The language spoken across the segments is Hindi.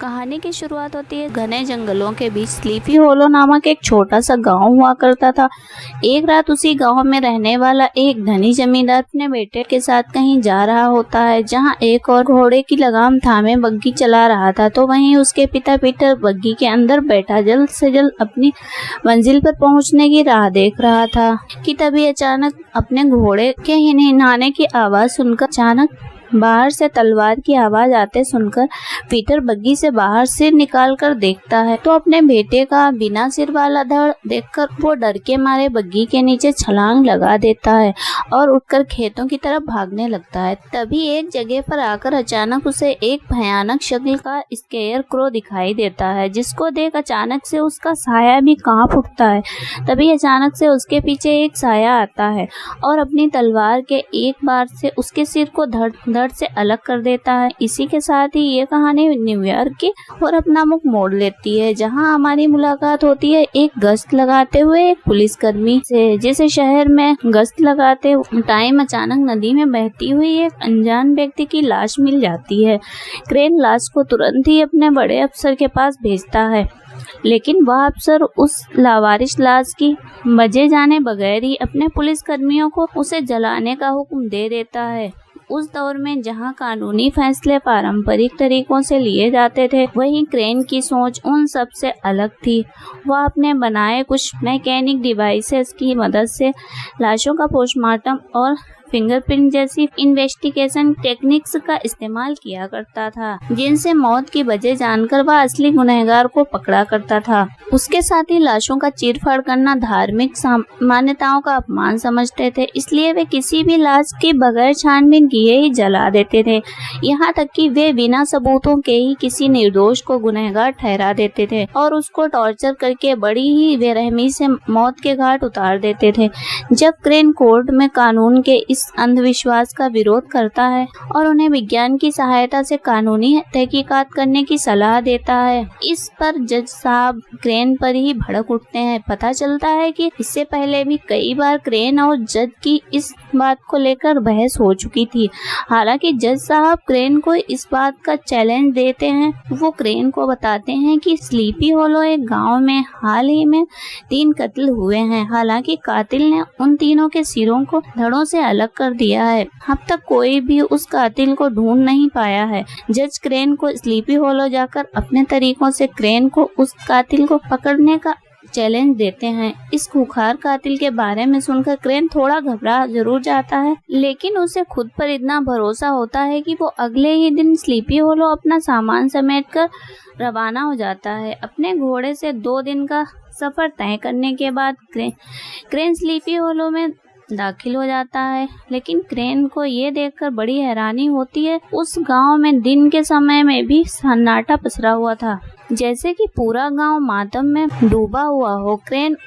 कहानी की शुरुआत होती है घने जंगलों के बीच स्लीपी होलो नामक एक छोटा सा गांव हुआ करता था। एक रात उसी गांव में रहने वाला एक धनी जमींदार अपने बेटे के साथ कहीं जा रहा होता है, जहां एक और घोड़े की लगाम थामे बग्घी चला रहा था, तो वहीं उसके पिता पीटर बग्घी के अंदर बैठा जल्द से जल्द अपनी मंजिल पर पहुंचने की राह देख रहा था कि तभी अचानक अपने घोड़े के हिनहिनाने की आवाज सुनकर अचानक बाहर से तलवार की आवाज आते सुनकर पीटर बग्घी से बाहर सिर निकाल कर देखता है तो अपने बेटे का बिना सिर वाला धड़ देखकर वो डर के मारे बग्घी के नीचे छलांग लगा देता है और उठकर खेतों की तरफ भागने लगता है। तभी एक जगह पर आकर अचानक उसे एक भयानक शक्ल का स्केयर क्रो दिखाई देता है, जिसको देख अचानक से उसका साया भी कांप उठता है। तभी अचानक से उसके पीछे एक साया आता है और अपनी तलवार के एक बार से उसके सिर को धड़ से अलग कर देता है। इसी के साथ ही ये कहानी न्यूयॉर्क की और अपना मुख मोड़ लेती है, जहां हमारी मुलाकात होती है एक गश्त लगाते हुए एक पुलिसकर्मी से, जिसे शहर में गश्त लगाते टाइम अचानक नदी में बहती हुई एक अनजान व्यक्ति की लाश मिल जाती है। क्रेन लाश को तुरंत ही अपने बड़े अफसर के पास भेजता है, लेकिन वह अफसर उस लावारिस लाश की बजे जाने बगैर ही अपने पुलिसकर्मियों को उसे जलाने का हुक्म दे देता है। उस दौर में जहां कानूनी फैसले पारंपरिक तरीकों से लिए जाते थे, वहीं क्रेन की सोच उन सब से अलग थी। वह अपने बनाए कुछ मैकेनिक डिवाइसेस की मदद से लाशों का पोस्टमार्टम और फिंगरप्रिंट जैसी इन्वेस्टिगेशन टेक्निक्स का इस्तेमाल किया करता था, जिनसे मौत की वजह जानकर वह असली गुनहगार को पकड़ा करता था। उसके साथ ही लाशों का चीरफाड़ करना धार्मिक मान्यताओं का अपमान समझते थे, इसलिए वे किसी भी लाश की बगैर छानबीन किए ही जला देते थे। यहाँ तक कि वे बिना सबूतों के ही किसी निर्दोष को गुनहगार ठहरा देते थे और उसको टॉर्चर करके बड़ी ही बेरहमी से मौत के घाट उतार देते थे। जब क्रेन कोर्ट में कानून के इस अंधविश्वास का विरोध करता है और उन्हें विज्ञान की सहायता से कानूनी तहकीकात करने की सलाह देता है, इस पर जज साहब क्रेन पर ही भड़क उठते हैं। पता चलता है कि इससे पहले भी कई बार क्रेन और जज की इस बात को लेकर बहस हो चुकी थी। हालांकि जज साहब क्रेन को इस बात का चैलेंज देते हैं। वो क्रेन को बताते हैं कि स्लीपी होलो एक गांव में हाल ही में 3 कत्ल हुए हैं। हालांकि कातिल ने उन तीनों के सिरों को धड़ों से अलग कर दिया है। अब तक कोई भी उस कातिल को ढूंढ नहीं पाया है। जज क्रेन को स्लीपी होलो जाकर अपने तरीकों से क्रेन को उस कातिल को पकड़ने का चैलेंज देते हैं। इस खूंखार कातिल के बारे में सुनकर क्रेन थोड़ा घबरा जरूर जाता है, लेकिन उसे खुद पर इतना भरोसा होता है कि वो अगले ही दिन स्लीपी होलो अपना सामान समेटकर रवाना हो जाता है। अपने घोड़े से 2 दिन का सफर तय करने के बाद क्रेन स्लीपी होलो में दाखिल हो जाता है, लेकिन क्रेन को ये देखकर बड़ी हैरानी होती है। उस गांव में दिन के समय में भी सन्नाटा पसरा हुआ था, जैसे कि पूरा गांव मातम में डूबा हुआ हो। क्रेन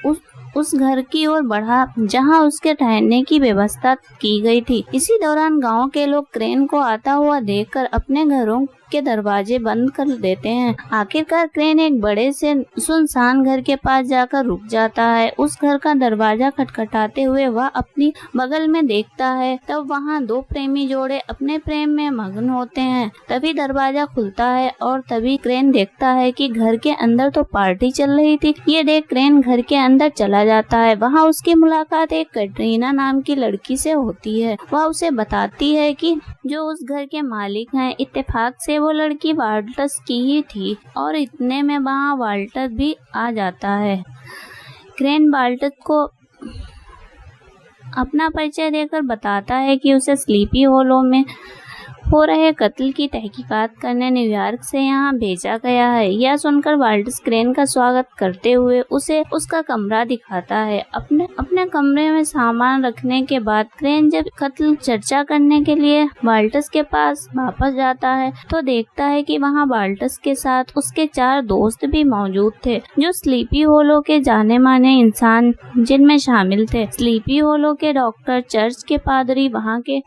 उस घर की ओर बढ़ा जहां उसके ठहरने की व्यवस्था की गई थी। इसी दौरान गांव के लोग क्रेन को आता हुआ देखकर अपने घरों के दरवाजे बंद कर देते हैं। आखिरकार क्रेन एक बड़े से सुनसान घर के पास जाकर रुक जाता है। उस घर का दरवाजा खटखटाते हुए वह अपनी बगल में देखता है। तब वहां 2 प्रेमी जोड़े अपने प्रेम में मग्न होते हैं। तभी दरवाजा खुलता है और तभी क्रेन देखता है कि घर के अंदर तो पार्टी चल रही थी। ये देख क्रेन घर के अंदर चला जाता है। वहाँ उसकी मुलाकात एक कैटरीना नाम की लड़की से होती है। वह उसे बताती है कि जो उस घर के मालिक हैं, इत्तेफाक से वो लड़की वाल्टस की ही थी और इतने में वहाँ वाल्टस भी आ जाता है। क्रेन वाल्टस को अपना परिचय देकर बताता है कि उसे स्लीपी होलो में हो रहे कत्ल की तहकीकात करने न्यूयॉर्क से यहाँ भेजा गया है। यह सुनकर वाल्टस क्रेन का स्वागत करते हुए उसे उसका कमरा दिखाता है। अपने कमरे में सामान रखने के बाद क्रेन जब कत्ल चर्चा करने के लिए वाल्टस के पास वापस जाता है तो देखता है कि वहाँ वाल्टस के साथ उसके 4 दोस्त भी मौजूद थे, जो स्लीपी होलो के जाने माने इंसान जिनमें शामिल थे। स्लीपी होलो के डॉक्टर, चर्च के पादरी, वहाँ के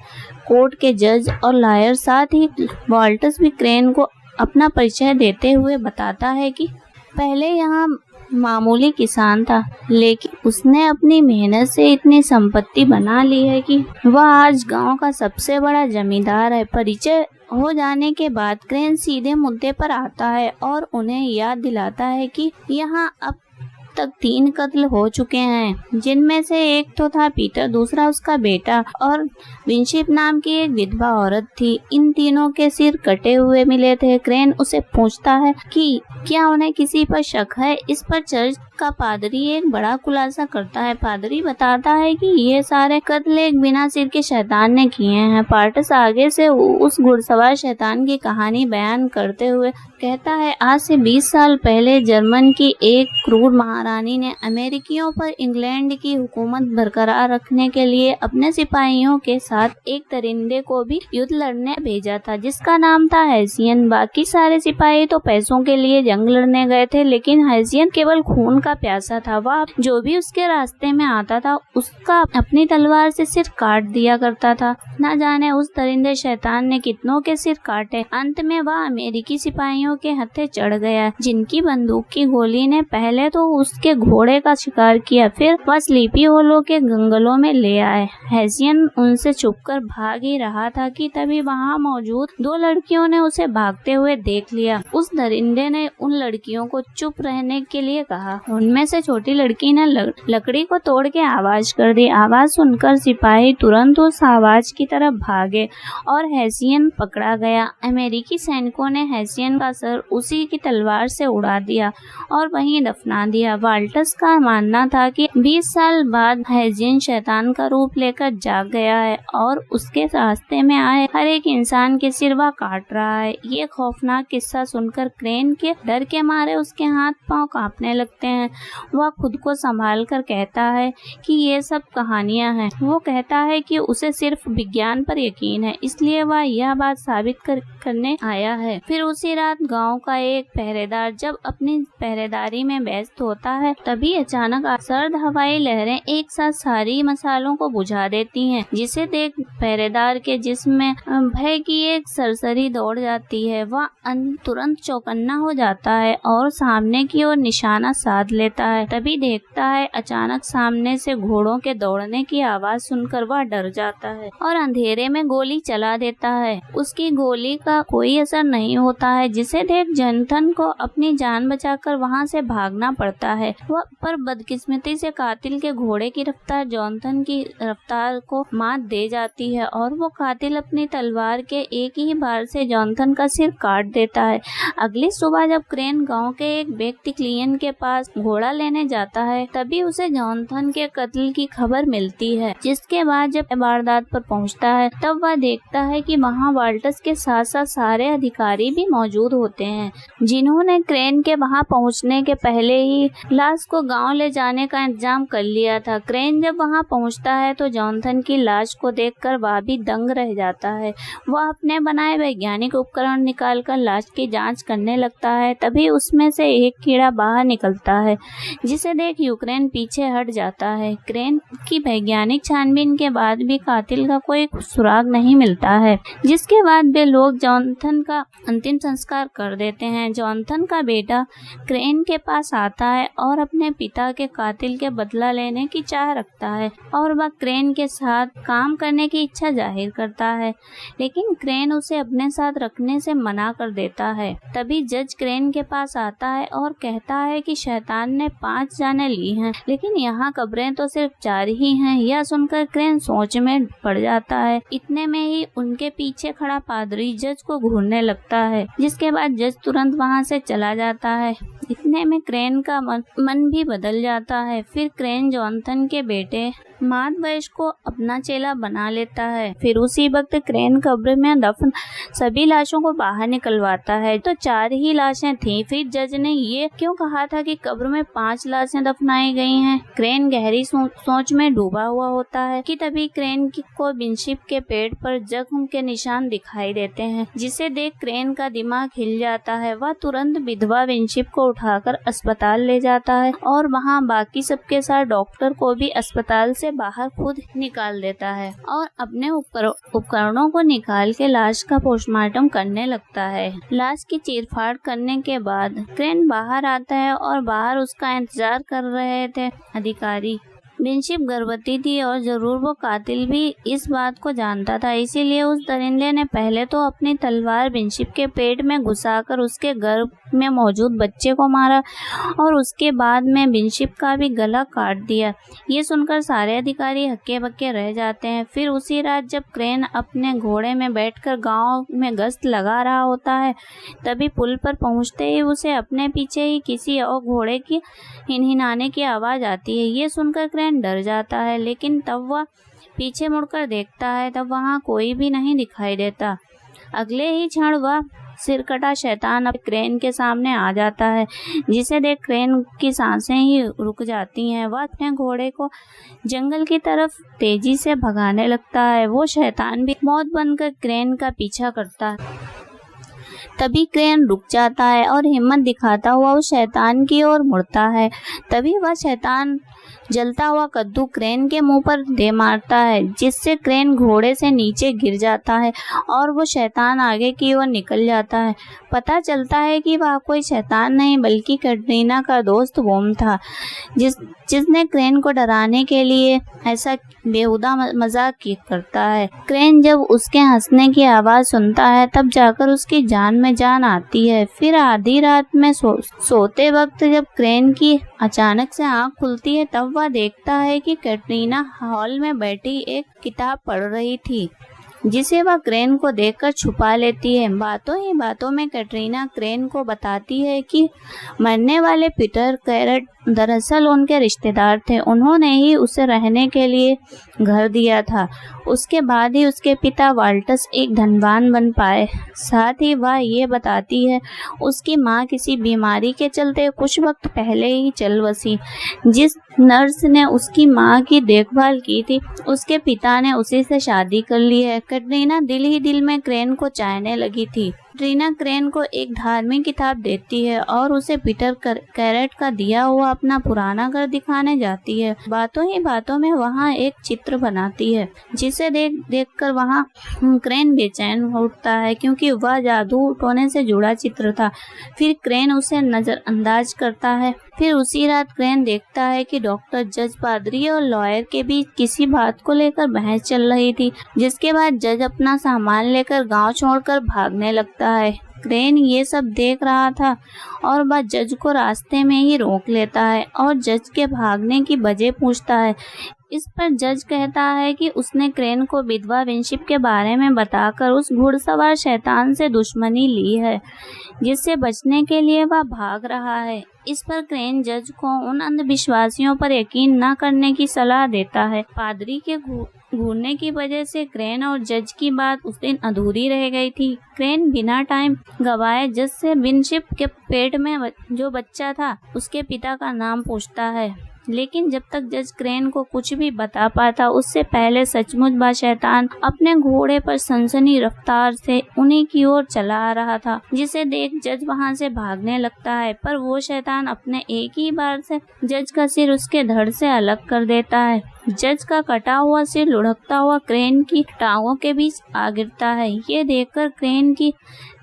कोर्ट के जज और लायर, साथ ही वाल्टस भी क्रेन को अपना परिचय देते हुए बताता है कि पहले यहाँ मामूली किसान था, लेकिन उसने अपनी मेहनत से इतनी संपत्ति बना ली है कि वह आज गांव का सबसे बड़ा जमींदार है। परिचय हो जाने के बाद क्रेन सीधे मुद्दे पर आता है और उन्हें याद दिलाता है कि यहाँ अब तक 3 कत्ल हो चुके हैं, जिनमें से एक तो था पीटर, दूसरा उसका बेटा और विंशिप नाम की एक विधवा औरत थी। इन तीनों के सिर कटे हुए मिले थे। क्रेन उसे पूछता है कि क्या उन्हें किसी पर शक है। इस पर चर्च का पादरी एक बड़ा खुलासा करता है। पादरी बताता है कि ये सारे कत्ल एक बिना सिर के शैतान ने किए हैं। पार्टस आगे से उस घुड़सवार शैतान की कहानी बयान करते हुए कहता है, आज से 20 साल पहले जर्मन की एक क्रूर महारानी ने अमेरिकियों पर इंग्लैंड की हुकूमत बरकरार रखने के लिए अपने सिपाहियों के साथ एक दरिंदे को भी युद्ध लड़ने भेजा था, जिसका नाम था हैसियन। बाकी सारे सिपाही तो पैसों के लिए जंग लड़ने गए थे, लेकिन हैसियन केवल खून का प्यासा था। वह जो भी उसके रास्ते में आता था उसका अपनी तलवार से सिर काट दिया करता था। न जाने उस दरिंदे शैतान ने कितनों के सिर काटे। अंत में वह अमेरिकी सिपाहियों के हत्थे चढ़ गया, जिनकी बंदूक की गोली ने पहले तो उसके घोड़े का शिकार किया, फिर वह स्लीपी होलो के जंगलों में ले आए। हैसियन उनसे छुपकर भाग ही रहा था कि तभी वहां मौजूद 2 लड़कियों ने उसे भागते हुए देख लिया। उस दरिंदे ने उन लड़कियों को चुप रहने के लिए कहा। उनमें से छोटी लड़की ने लकड़ी को तोड़ के आवाज कर दी। आवाज सुनकर सिपाही तुरंत उस आवाज की तरफ भागे और हैसियन पकड़ा गया। अमेरिकी सैनिकों ने हैसियन का सर उसी की तलवार से उड़ा दिया और वहीं दफना दिया। वाल्टस का मानना था कि 20 साल बाद हैसियन शैतान का रूप लेकर जाग गया है और उसके रास्ते में आए हर एक इंसान के सिर वह काट रहा है। ये खौफनाक किस्सा सुनकर क्रेन के डर के मारे उसके हाथ पांव कांपने लगते हैं। वह खुद को संभाल कर कहता है कि ये सब कहानियां हैं। वो कहता है कि उसे सिर्फ विज्ञान पर यकीन है, इसलिए वह यह बात साबित करने आया है। फिर उसी रात गांव का एक पहरेदार जब अपनी पहरेदारी में व्यस्त होता है, तभी अचानक सर्द हवाई लहरें एक साथ सारी मसालों को बुझा देती हैं, जिसे देख पहरेदार के जिस्म में भय की एक सरसरी दौड़ जाती है। वह तुरंत चौकन्ना हो जाता है और सामने की ओर निशाना साध लेता है। तभी देखता है अचानक सामने से घोड़ों के दौड़ने की आवाज सुनकर वह डर जाता है और अंधेरे में गोली चला देता है। उसकी गोली का कोई असर नहीं होता है, जिसे देख जोनाथन को अपनी जान बचाकर वहां से भागना पड़ता है। वह पर बदकिस्मती से कातिल के घोड़े की रफ्तार जोनाथन की रफ्तार को मात दे जाती है और वो कातिल अपनी तलवार के एक ही बार से जोनाथन का सिर काट देता है। अगली सुबह जब क्रेन गांव के एक व्यक्ति क्लियन के पास घोड़ा लेने जाता है, तभी उसे जोनाथन के कत्ल की खबर मिलती है। जिसके बाद जब वारदात पर पहुंचता है, तब वह देखता है कि वहां वाल्टस के साथ साथ सारे अधिकारी भी मौजूद होते हैं, जिन्होंने क्रेन के वहां पहुंचने के पहले ही लाश को गांव ले जाने का इंतजाम कर लिया था। क्रेन जब वहां पहुंचता है तो जोनाथन की लाश को देखकर वह भी दंग रह जाता है। वह अपने बनाए वैज्ञानिक उपकरण निकालकर लाश की जांच करने लगता है। तभी उसमें से एक कीड़ा बाहर निकलता है, जिसे देख यूक्रेन पीछे हट जाता है। क्रेन की वैज्ञानिक छानबीन के बाद भी कातिल का कोई सुराग नहीं मिलता है, जिसके बाद वे लोग जोनाथन का अंतिम संस्कार कर देते हैं। जोनाथन का बेटा क्रेन के पास आता है और अपने पिता के कातिल के बदला लेने की चाह रखता है और वह क्रेन के साथ काम करने की इच्छा जाहिर करता है, लेकिन क्रेन उसे अपने साथ रखने से मना कर देता है। तभी जज क्रेन के पास आता है और कहता है कि शैतान ने 5 जानें ली हैं, लेकिन यहाँ कब्रें तो सिर्फ 4 ही हैं। यह सुनकर क्रेन सोच में पड़ जाता है। इतने में ही उनके पीछे खड़ा पादरी जज को घूरने लगता है, जिसके बाद जज तुरंत वहाँ से चला जाता है। इतने में क्रेन का मन भी बदल जाता है। फिर क्रेन जोनाथन के बेटे माधवैश को अपना चेला बना लेता है। फिर उसी वक्त क्रेन कब्र में दफन सभी लाशों को बाहर निकलवाता है। तो 4 ही लाशें थीं। फिर जज ने ये क्यों कहा था कि कब्र में 5 लाशें दफनाई गई हैं। क्रेन गहरी सोच में डूबा हुआ होता है कि तभी क्रेन को विंशिप के पेट पर जख्म के निशान दिखाई देते हैं, जिसे देख क्रेन का दिमाग हिल जाता है। वह तुरंत विधवा विंशिप को उठाकर अस्पताल ले जाता है और वहाँ बाकी सबके साथ डॉक्टर को भी अस्पताल से बाहर खुद निकाल देता है और अपने उपकरणों को निकाल के लाश का पोस्टमार्टम करने लगता है। लाश की चीरफाड़ करने के बाद क्रेन बाहर आता है और बाहर उसका इंतजार कर रहे थे अधिकारी। बिनशिप गर्भवती थी और जरूर वो कातिल भी इस बात को जानता था। इसीलिए उस दरिंदे ने पहले तो अपनी तलवार बिनशिप के पेट में घुसाकर उसके गर्भ में मौजूद बच्चे को मारा और उसके बाद में बिनशिप का भी गला काट दिया। ये सुनकर सारे अधिकारी हक्के बक्के रह जाते हैं। फिर उसी रात जब क्रेन अपने घोड़े में बैठकर गांव में गश्त लगा रहा होता है, तभी पुल पर पहुंचते ही उसे अपने पीछे ही किसी और घोड़े की हिनहिनाने की आवाज़ आती है। ये सुनकर क्रेन डर जाता है, लेकिन तब वह पीछे मुड़कर देखता है, तब वहाँ कोई भी नहीं दिखाई देता। अगले ही क्षण वह सिरकटा शैतान अब क्रेन के सामने आ जाता है, जिसे देख क्रेन की सांसें ही रुक जाती हैं। वह अपने घोड़े को जंगल की तरफ तेजी से भगाने लगता है। वो शैतान भी मौत बनकर क्रेन का पीछा करता है। तभी क्रेन रुक जाता है और हिम्मत दिखाता हुआ उस शैतान की ओर मुड़ता है। तभी वह शैतान जलता हुआ कद्दू क्रेन के मुंह पर दे मारता है, जिससे क्रेन घोड़े से नीचे गिर जाता है और वो शैतान आगे की ओर निकल जाता है। पता चलता है कि वह कोई शैतान नहीं बल्कि कैटरीना का दोस्त वोम था, जिसने क्रेन को डराने के लिए ऐसा बेहुदा मजाक करता है। क्रेन जब उसके हंसने की आवाज़ सुनता है, तब जाकर उसकी जान में जान आती है। फिर आधी रात में सोते वक्त जब क्रेन की अचानक से आंख खुलती है, तब वह देखता है कि कैटरीना हॉल में बैठी एक किताब पढ़ रही थी, जिसे वह क्रेन को देखकर छुपा लेती है। बातों ही बातों में कैटरीना क्रेन को बताती है कि मरने वाले पीटर कैरेट दरअसल उनके रिश्तेदार थे। उन्होंने ही उसे रहने के लिए घर दिया था। उसके बाद ही उसके पिता वाल्टस एक धनवान बन पाए। साथ ही वह ये बताती है उसकी माँ किसी बीमारी के चलते कुछ वक्त पहले ही चल बसी। जिस नर्स ने उसकी माँ की देखभाल की थी, उसके पिता ने उसी से शादी कर ली है। कैटरीना दिल ही दिल में क्रेन को चाहने लगी थी। कैटरीना क्रेन को एक धार्मिक किताब देती है और उसे पीटर कैरेट का दिया हुआ अपना पुराना घर दिखाने जाती है। बातों ही बातों में वहाँ एक चित्र बनाती है, जिसे देख कर वहाँ क्रेन बेचैन हो उठता है, क्योंकि वह जादू टोने से जुड़ा चित्र था। फिर क्रेन उसे नजरअंदाज करता है। फिर उसी रात क्रेन देखता है कि डॉक्टर, जज, पादरी और लॉयर के बीच किसी बात को लेकर बहस चल रही थी, जिसके बाद जज अपना सामान लेकर गांव छोड़कर भागने लगता है। क्रेन ये सब देख रहा था और वह जज को रास्ते में ही रोक लेता है और जज के भागने की वजह पूछता है। इस पर जज कहता है कि उसने क्रेन को विधवा बिनशिप के बारे में बताकर उस घुड़सवार शैतान से दुश्मनी ली है, जिससे बचने के लिए वह भाग रहा है। इस पर क्रेन जज को उन अंधविश्वासियों पर यकीन न करने की सलाह देता है। पादरी के घूरने की वजह से क्रेन और जज की बात उस दिन अधूरी रह गई थी। क्रेन बिना टाइम गवाए जज से बिनशिप के पेट में जो बच्चा था उसके पिता का नाम पूछता है, लेकिन जब तक जज क्रेन को कुछ भी बता पाता, उससे पहले सचमुच वह शैतान अपने घोड़े पर सनसनी रफ्तार से उन्हीं की ओर चला आ रहा था, जिसे देख जज वहां से भागने लगता है। पर वो शैतान अपने एक ही बार से जज का सिर उसके धड़ से अलग कर देता है। जज का कटा हुआ सिर लुढ़कता हुआ क्रेन की टांगों के बीच आ गिरता है। ये देखकर क्रेन की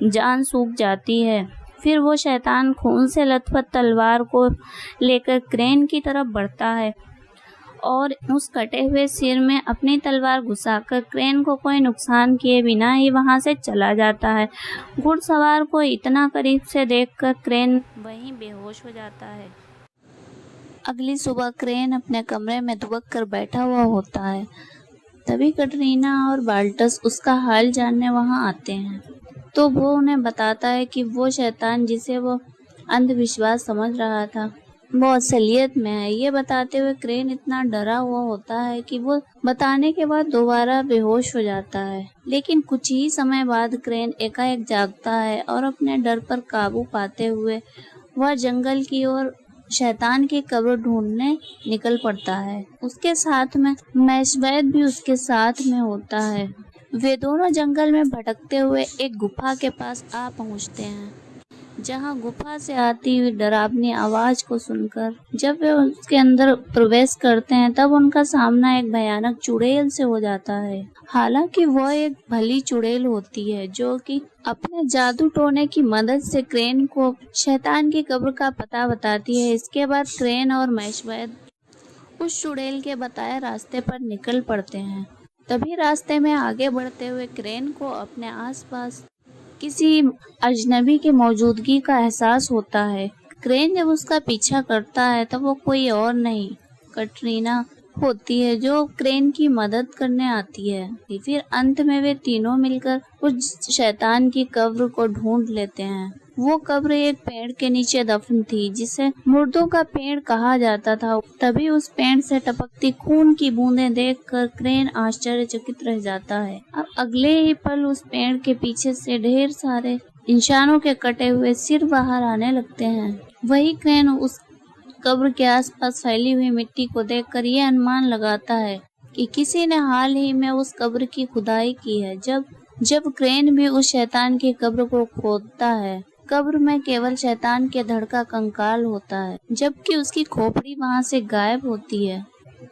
जान सूख जाती है। फिर वो शैतान खून से लथपथ तलवार को लेकर क्रेन की तरफ बढ़ता है और उस कटे हुए सिर में अपनी तलवार घुसाकर क्रेन को कोई नुकसान किए बिना ही वहां से चला जाता है। घुड़सवार को इतना करीब से देखकर क्रेन वहीं बेहोश हो जाता है। अगली सुबह क्रेन अपने कमरे में दुबक कर बैठा हुआ होता है। तभी कैटरीना और वाल्टस उसका हाल जानने वहां आते हैं, तो वो उन्हें बताता है कि वो शैतान जिसे वो अंधविश्वास समझ रहा था, वो असलियत में है। ये बताते हुए क्रेन इतना डरा हुआ होता है कि वो बताने के बाद दोबारा बेहोश हो जाता है। लेकिन कुछ ही समय बाद क्रेन एकाएक जागता है और अपने डर पर काबू पाते हुए वह जंगल की ओर शैतान की कब्र ढूंढने निकल पड़ता है। उसके साथ में मैशवैद भी उसके साथ में होता है। वे दोनों जंगल में भटकते हुए एक गुफा के पास आ पहुंचते हैं, जहां गुफा से आती हुई डरावनी आवाज को सुनकर जब वे उसके अंदर प्रवेश करते हैं, तब उनका सामना एक भयानक चुड़ैल से हो जाता है। हालांकि वह एक भली चुड़ैल होती है, जो कि अपने जादू टोने की मदद से क्रेन को शैतान की कब्र का पता बताती है। इसके बाद क्रेन और मैशवैद उस चुड़ैल के बताए रास्ते पर निकल पड़ते हैं। तभी रास्ते में आगे बढ़ते हुए क्रेन को अपने आसपास किसी अजनबी की मौजूदगी का एहसास होता है। क्रेन जब उसका पीछा करता है तब वो कोई और नहीं, कटरीना होती है, जो क्रेन की मदद करने आती है। फिर अंत में वे तीनों मिलकर उस शैतान की कब्र को ढूंढ लेते हैं। वो कब्र एक पेड़ के नीचे दफन थी, जिसे मुर्दों का पेड़ कहा जाता था। तभी उस पेड़ से टपकती खून की बूंदें देखकर क्रेन आश्चर्यचकित रह जाता है। अब अगले ही पल उस पेड़ के पीछे से ढेर सारे इंसानों के कटे हुए सिर बाहर आने लगते हैं। वही क्रेन उस कब्र के आसपास फैली हुई मिट्टी को देखकर ये अनुमान लगाता है कि किसी ने हाल ही में उस कब्र की खुदाई की है। जब क्रेन भी उस शैतान की कब्र को खोदता है, कब्र में केवल शैतान के धड़ का कंकाल होता है, जबकि उसकी खोपड़ी वहां से गायब होती है।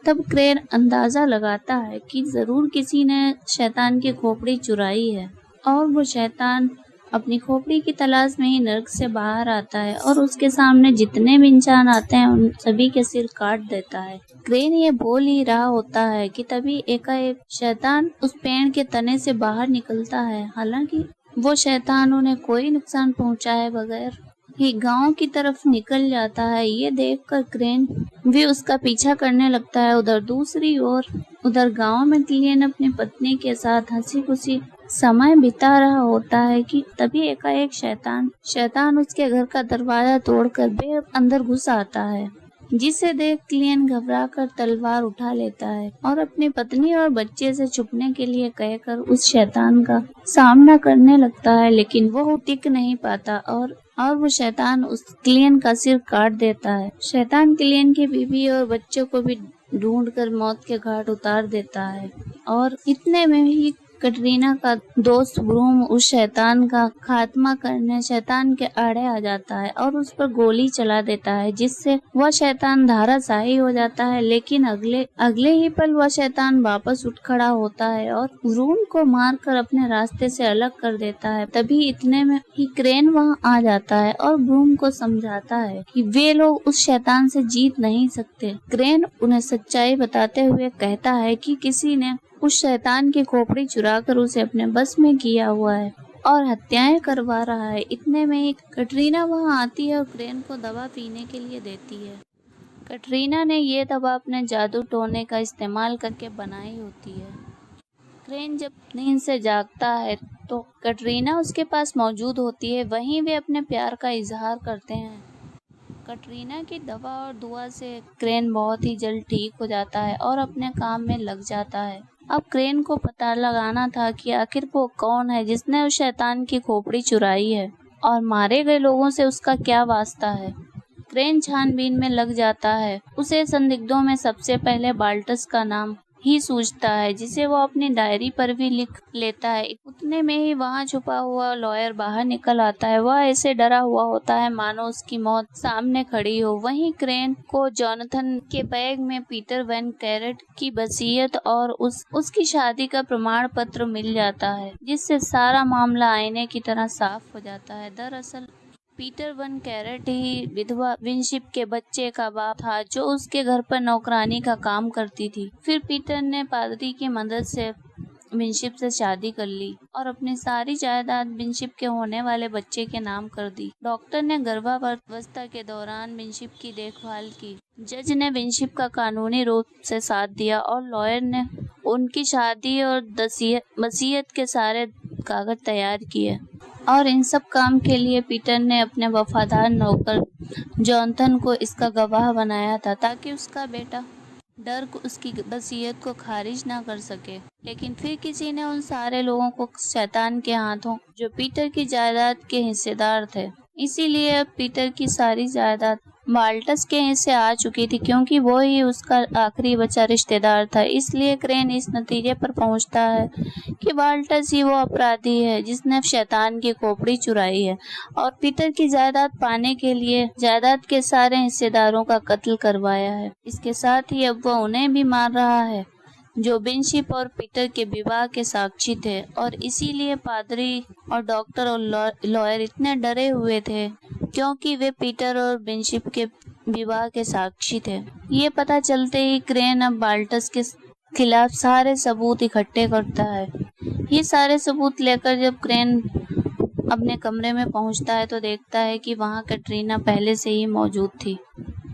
तब क्रेन अंदाजा लगाता है कि जरूर किसी ने शैतान की खोपड़ी चुराई है, और वो शैतान अपनी खोपड़ी की तलाश में ही नर्क से बाहर आता है और उसके सामने जितने भी इंसान आते हैं उन सभी के सिर काट देता है। क्रेन ये बोल ही रहा होता है कि तभी एकाएक शैतान उस पेड़ के तने से बाहर निकलता है। हालांकि वो शैतान उन्हें कोई नुकसान पहुंचाए बगैर ही गांव की तरफ निकल जाता है। ये देखकर क्रेन भी उसका पीछा करने लगता है। उधर दूसरी ओर गांव में क्लेन अपनी पत्नी के साथ हंसी खुशी समय बिता रहा होता है कि तभी एकाएक शैतान उसके घर का दरवाजा तोड़कर अंदर घुस आता है, जिसे देख क्लेन घबराकर तलवार उठा लेता है और अपनी पत्नी और बच्चे से छुपने के लिए कहकर उस शैतान का सामना करने लगता है। लेकिन वो टिक नहीं पाता और वो शैतान उस क्लेन का सिर काट देता है। शैतान क्लेन की बीवी और बच्चों को भी ढूंढकर मौत के घाट उतार देता है और इतने में ही कटरीना का दोस्त ब्रूम उस शैतान का खात्मा करने शैतान के आड़े आ जाता है और उस पर गोली चला देता है, जिससे वह शैतान धराशायी हो जाता है। लेकिन अगले ही पल वह शैतान वापस उठ खड़ा होता है और ब्रूम को मारकर अपने रास्ते से अलग कर देता है। तभी इतने में ही क्रेन वहां आ जाता है और ब्रूम को समझाता है कि वे लोग उस शैतान से जीत नहीं सकते। क्रेन उन्हें सच्चाई बताते हुए कहता है कि किसी ने उस शैतान की खोपड़ी चुराकर उसे अपने बस में किया हुआ है और हत्याएं करवा रहा है। इतने में एक कटरीना वहां आती है और क्रेन को दवा पीने के लिए देती है। कटरीना ने ये दवा अपने जादू टोने का इस्तेमाल करके बनाई होती है। क्रेन जब नींद से जागता है तो कटरीना उसके पास मौजूद होती है। वहीं वे अपने प्यार का इजहार करते हैं। कटरीना की दवा और दुआ से क्रेन बहुत ही जल्द ठीक हो जाता है और अपने काम में लग जाता है। अब क्रेन को पता लगाना था कि आखिर वो कौन है जिसने उस शैतान की खोपड़ी चुराई है और मारे गए लोगों से उसका क्या वास्ता है। क्रेन छानबीन में लग जाता है। उसे संदिग्धों में सबसे पहले बाल्टस का नाम ही सूझता है, जिसे वो अपनी डायरी पर भी लिख लेता है। उतने में ही वहाँ छुपा हुआ लॉयर बाहर निकल आता है। वह ऐसे डरा हुआ होता है मानो उसकी मौत सामने खड़ी हो। वहीं क्रेन को जोनाथन के बैग में पीटर वैन कैरेट की वसीयत और उसकी शादी का प्रमाण पत्र मिल जाता है, जिससे सारा मामला आईने की तरह साफ हो जाता है। दरअसल पीटर वैन कैरेट ही विधवा विनशिप के बच्चे का बाप था, जो उसके घर पर नौकरानी का काम करती थी। फिर पीटर ने पादरी की मदद से विनशिप से शादी कर ली और अपनी सारी जायदाद विनशिप के होने वाले बच्चे के नाम कर दी। डॉक्टर ने गर्भावस्था के दौरान विनशिप की देखभाल की। जज ने विनशिप का कानूनी रूप से साथ दिया और लॉयर ने उनकी शादी और वसीयत के सारे कागज तैयार किए। और इन सब काम के लिए पीटर ने अपने वफादार नौकर जोनाथन को इसका गवाह बनाया था, ताकि उसका बेटा डर उसकी वसीयत को खारिज ना कर सके। लेकिन फिर किसी ने उन सारे लोगों को शैतान के हाथों, जो पीटर की जायदाद के हिस्सेदार थे, इसीलिए अब पीटर की सारी जायदाद बाल्टस के हिस्से आ चुकी थी, क्योंकि वो ही उसका आखिरी बचा रिश्तेदार था। इसलिए क्रेन इस नतीजे पर पहुंचता है कि बाल्टस ही वो अपराधी है जिसने शैतान की खोपड़ी चुराई है और पीटर की जायदाद पाने के लिए जायदाद के सारे हिस्सेदारों का कत्ल करवाया है। इसके साथ ही अब वो उन्हें भी मार रहा है जो विनशिप और पीटर के विवाह के साक्षी थे। और इसीलिए पादरी और डॉक्टर और लॉयर इतने डरे हुए थे, क्योंकि वे पीटर और विनशिप के विवाह के साक्षी थे। ये पता चलते ही क्रेन अब बाल्टस के खिलाफ सारे सबूत इकट्ठे करता है। ये सारे सबूत लेकर जब क्रेन अपने कमरे में पहुंचता है तो देखता है कि वहां कैटरीना पहले से ही मौजूद थी।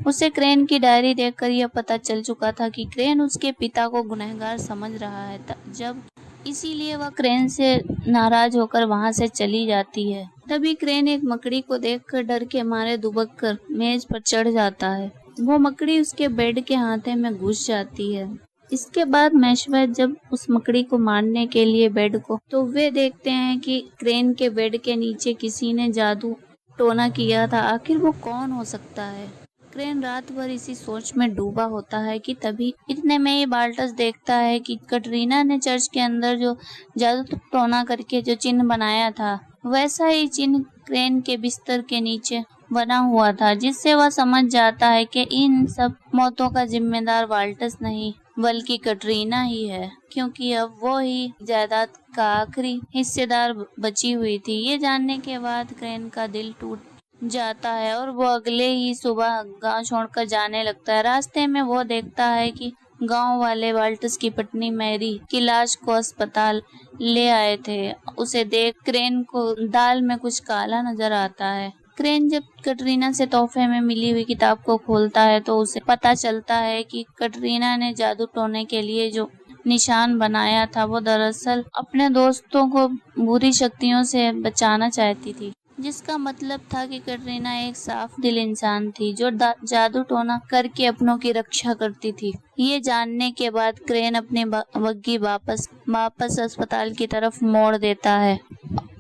उसे क्रेन की डायरी देखकर यह पता चल चुका था कि क्रेन उसके पिता को गुनहगार समझ रहा है, जब इसीलिए वह क्रेन से नाराज होकर वहां से चली जाती है। तभी क्रेन एक मकड़ी को देखकर डर के मारे दुबक कर मेज पर चढ़ जाता है। वो मकड़ी उसके बेड के हाथे में घुस जाती है। इसके बाद मैशवेद जब उस मकड़ी को मारने के लिए बेड को, तो वे देखते हैं कि क्रेन के बेड के नीचे किसी ने जादू टोना किया था। आखिर वो कौन हो सकता है? क्रेन रात भर इसी सोच में डूबा होता है कि तभी इतने में ही बाल्टस देखता है कि कैटरीना ने चर्च के अंदर जो जादू टोना करके जो चिन्ह बनाया था, वैसा ही चिन्ह क्रेन के बिस्तर के नीचे बना हुआ था, जिससे वह समझ जाता है कि इन सब मौतों का जिम्मेदार बाल्टस नहीं बल्कि कैटरीना ही है, क्योंकि अब वो ही जायदाद का आखिरी हिस्सेदार बची हुई थी। ये जानने के बाद क्रेन का दिल टूट जाता है और वो अगले ही सुबह गांव छोड़कर जाने लगता है। रास्ते में वो देखता है कि गांव वाले बाल्टस की पत्नी मैरी की लाश को अस्पताल ले आए थे। उसे देख क्रेन को दाल में कुछ काला नजर आता है। क्रेन जब कैटरीना से तोहफे में मिली हुई किताब को खोलता है तो उसे पता चलता है कि कैटरीना ने जादू टोने के लिए जो निशान बनाया था वो दरअसल अपने दोस्तों को बुरी शक्तियों से बचाना चाहती थी, जिसका मतलब था कि कैटरीना एक साफ दिल इंसान थी जो जादू टोना करके अपनों की रक्षा करती थी। ये जानने के बाद क्रेन अपनी बग्गी वापस अस्पताल की तरफ मोड़ देता है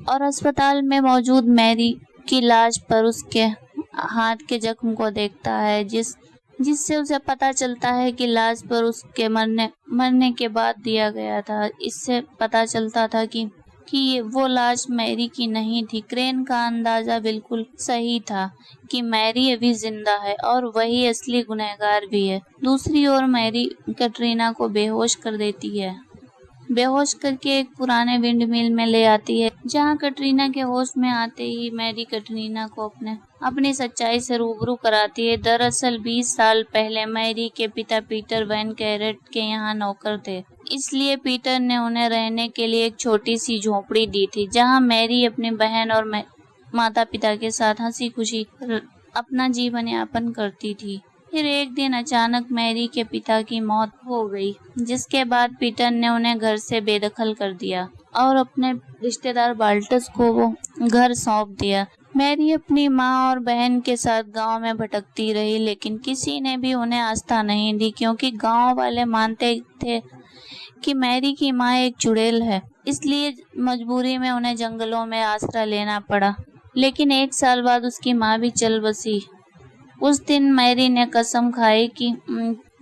और अस्पताल में मौजूद मैरी की लाश पर उसके हाथ के जख्म को देखता है, जिससे उसे पता चलता है कि लाश पर उसके मरने के बाद दिया गया था। इससे पता चलता था कि वो लाश मैरी की नहीं थी। क्रेन का अंदाजा बिल्कुल सही था कि मैरी अभी जिंदा है और वही असली गुनहगार भी है। दूसरी ओर मैरी कैटरीना को बेहोश कर देती है। बेहोश करके एक पुराने विंड मिल में ले आती है, जहां कैटरीना के होश में आते ही मैरी कैटरीना को अपनी सच्चाई से रूबरू कराती है। दरअसल 20 साल पहले मैरी के पिता पीटर वैन कैरेट के यहाँ नौकर थे, इसलिए पीटर ने उन्हें रहने के लिए एक छोटी सी झोपड़ी दी थी, जहां मैरी अपनी बहन और माता पिता के साथ हंसी खुशी अपना जीवन यापन करती थी। फिर एक दिन अचानक मैरी के पिता की मौत हो गई, जिसके बाद पीटर ने उन्हें घर से बेदखल कर दिया और अपने रिश्तेदार बाल्टस को वो घर सौंप दिया। मैरी अपनी माँ और बहन के साथ गांव में भटकती रही, लेकिन किसी ने भी उन्हें आस्था नहीं दी, क्योंकि गांव वाले मानते थे कि मैरी की माँ एक चुड़ैल है। इसलिए मजबूरी में उन्हें जंगलों में आसरा लेना पड़ा। लेकिन 1 साल बाद उसकी माँ भी चल बसी। उस दिन मैरी ने कसम खाई कि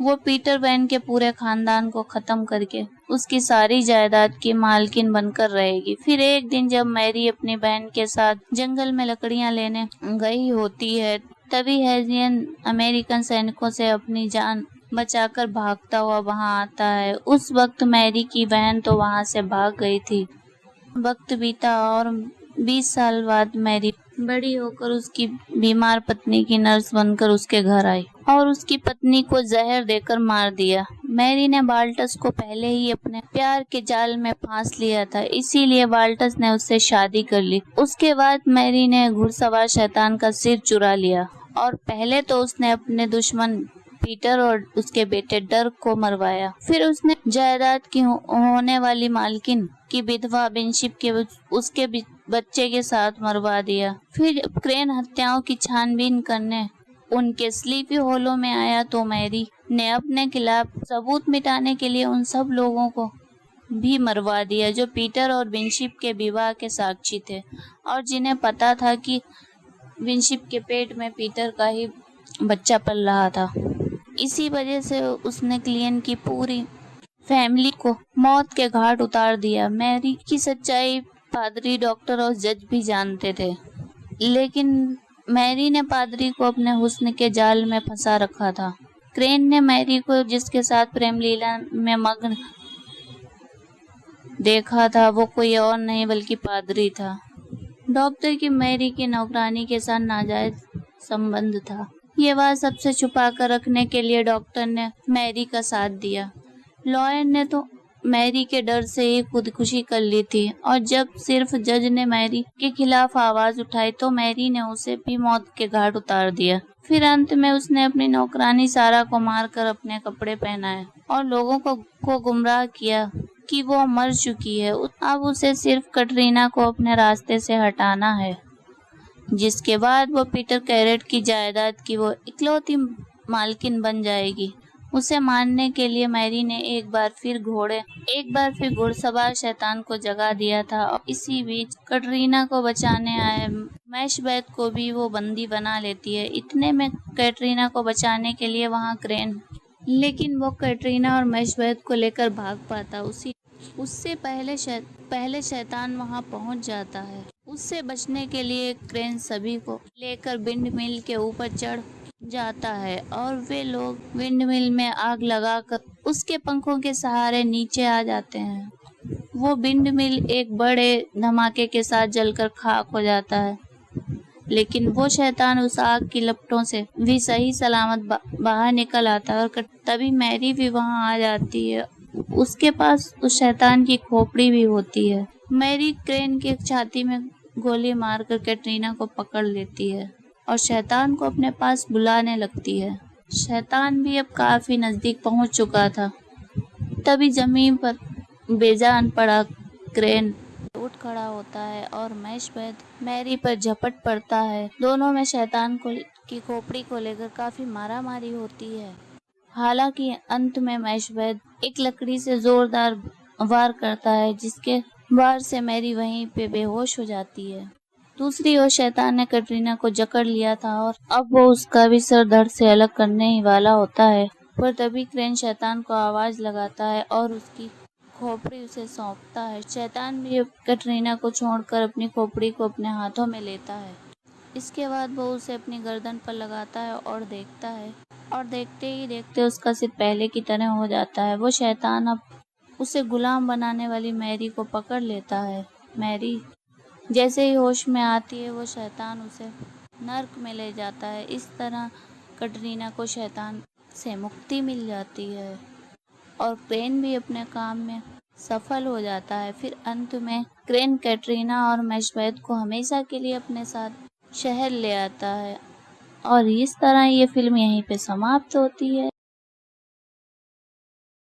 वो पीटर वैन के पूरे खानदान को खत्म करके उसकी सारी जायदाद की मालकिन बनकर रहेगी। फिर एक दिन जब मैरी अपनी बहन के साथ जंगल में लकड़ियां लेने गई होती है, तभी हेजियन अमेरिकन सैनिकों से अपनी जान बचाकर भागता हुआ वहां आता है। उस वक्त मैरी की बहन तो वहां से भाग गई थी। वक्त बीता और 20 साल बाद मैरी बड़ी होकर उसकी बीमार पत्नी की नर्स बनकर उसके घर आई और उसकी पत्नी को जहर देकर मार दिया। मैरी ने बाल्टस को पहले ही अपने प्यार के जाल में फांस लिया था, इसीलिए बाल्टस ने उससे शादी कर ली। उसके बाद मैरी ने घुड़सवार शैतान का सिर चुरा लिया और पहले तो उसने अपने दुश्मन पीटर और उसके बेटे डर्क को मरवाया। फिर उसने जायदाद की होने वाली मालकिन की विधवा विनशिप के उसके बच्चे के साथ मरवा दिया। फिर क्रेन हत्याओं की छानबीन करने उनके स्लीपी होलों में आया तो मैरी ने अपने खिलाफ सबूत मिटाने के लिए उन सब लोगों को भी मरवा दिया जो पीटर और विनशिप के विवाह के साक्षी थे और जिन्हें पता था कि विनशिप के पेट में पीटर का ही बच्चा पल रहा था। इसी वजह से उसने क्लियन की पूरी फैमिली को मौत के घाट उतार दिया। मैरी की सच्चाई पादरी, डॉक्टर और जज भी जानते थे, लेकिन मैरी ने पादरी को अपने हुस्न के जाल में फंसा रखा था। क्रेन ने मैरी को जिसके साथ प्रेम लीला में मग्न देखा था वो कोई और नहीं बल्कि पादरी था। डॉक्टर की मैरी की नौकरानी के साथ नाजायज संबंध था, ये बात सबसे छुपा कर रखने के लिए डॉक्टर ने मैरी का साथ दिया। लॉयर ने तो मैरी के डर से ही खुदकुशी कर ली थी और जब सिर्फ जज ने मैरी के खिलाफ आवाज उठाई तो मैरी ने उसे भी मौत के घाट उतार दिया। फिर अंत में उसने अपनी नौकरानी सारा को मारकर अपने कपड़े पहनाए और लोगों को गुमराह किया कि वो मर चुकी है। अब उसे सिर्फ कटरीना को अपने रास्ते से हटाना है, जिसके बाद वो पीटर कैरेट की जायदाद की वो इकलौती मालकिन बन जाएगी। उसे मारने के लिए मैरी ने एक बार फिर घुड़सवार शैतान को जगा दिया था और इसी बीच कटरीना को बचाने आए मैशबेथ को भी वो बंदी बना लेती है। इतने में कैटरीना को बचाने के लिए वहाँ क्रेन, लेकिन वो कैटरीना और मैशबेथ को लेकर भाग पाता। उससे पहले शैतान वहां पहुंच जाता है। उससे बचने के लिए क्रेन सभी को लेकर विंड मिल के ऊपर चढ़ जाता है और वे लोग विंड मिल में आग लगाकर उसके पंखों के सहारे नीचे आ जाते हैं। वो विंड मिल एक बड़े धमाके के साथ जलकर खाक हो जाता है, लेकिन वो शैतान उस आग की लपटों से भी सही सलामत बाहर निकल आता है और तभी मैरी भी वहां आ जाती है। उसके पास उस शैतान की खोपड़ी भी होती है। मैरी क्रेन की छाती में गोली मारकर कैटरीना को पकड़ लेती है और शैतान को अपने पास बुलाने लगती है। शैतान भी अब काफी नजदीक पहुंच चुका था। तभी जमीन पर बेजान पड़ा क्रेन उठ खड़ा होता है और मैशबेथ मैरी पर झपट पड़ता है। दोनों में शैतान की खोपड़ी को लेकर काफी मारामारी होती है। हालांकि अंत में मैशबेथ एक लकड़ी से जोरदार वार करता है, जिसके वार से मैरी वहीं पे बेहोश हो जाती है। दूसरी ओर शैतान ने कटरीना को जकड़ लिया था और अब वो उसका भी सर धड़ से अलग करने ही वाला होता है, पर तभी क्रेन शैतान को आवाज लगाता है और उसकी खोपड़ी उसे सौंपता है। शैतान भी कटरीना को छोड़कर अपनी खोपड़ी को अपने हाथों में लेता है। इसके बाद वो उसे अपनी गर्दन पर लगाता है और देखता है और देखते ही देखते उसका सिर पहले की तरह हो जाता है। वो शैतान अब उसे गुलाम बनाने वाली मैरी को पकड़ लेता है। मैरी जैसे ही होश में आती है वो शैतान उसे नर्क में ले जाता है। इस तरह कटरीना को शैतान से मुक्ति मिल जाती है और क्रेन भी अपने काम में सफल हो जाता है। फिर अंत में क्रेन कैटरीना और मैशबेथ को हमेशा के लिए अपने साथ शहर ले आता है और इस तरह ये फिल्म यहीं पे समाप्त होती है।